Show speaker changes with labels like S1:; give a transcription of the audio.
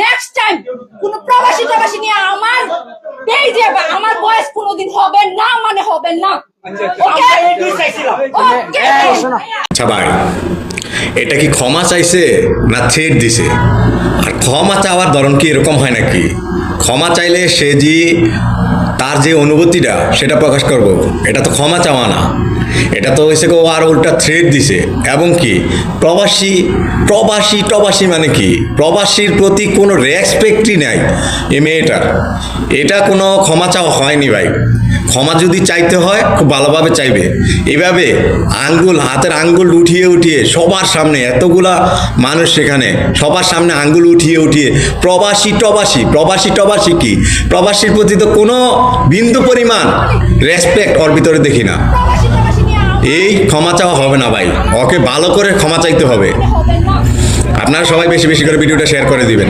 S1: Next time কোন প্রবাসী টবাসী নিয়ে আমার পেজে বা আমার বয়স কোনোদিন হবে না, মানে হবে না। ওকে ওকে।
S2: আচ্ছা ভাই, এটা কি ক্ষমা চাইছে না থ্রেট দিছে? আর ক্ষমা চাওয়ার ধরন কি এরকম হয় নাকি? ক্ষমা চাইলে সে যে তার যে অনুভূতিটা সেটা প্রকাশ করব, এটা তো ক্ষমা চাওয়া না। এটা তো হয়েছে ও আর উল্টা থ্রেট দিছে। এবং কি প্রবাসী প্রবাসী প্রবাসী মানে কি? প্রবাসীর প্রতি কোনো রেসপেক্টই নাই এই মেয়েটার। এটা কোনো ক্ষমা চাওয়া হয়নি ভাই। ক্ষমা যদি চাইতে হয় খুব ভালোভাবে চাইবে। এভাবে হাতের আঙ্গুল উঠিয়ে উঠিয়ে সবার সামনে, এতগুলা মানুষ সেখানে সবার সামনে আঙ্গুল উঠিয়ে উঠিয়ে প্রবাসী টবাসী প্রবাসী টবাসী কি? প্রবাসীর প্রতি তো কোনো বিন্দু পরিমাণ রেসপেক্ট ওর ভিতরে দেখি না।
S1: প্রবাসী টবাসী নিয়ে আমার
S2: এই ক্ষমা চাওয়া হবে না ভাই, ওকে ভালো করে ক্ষমা চাইতে হবে।
S1: হবে না।
S2: আপনারা সবাই বেশি বেশি করে ভিডিওটা শেয়ার করে দিবেন।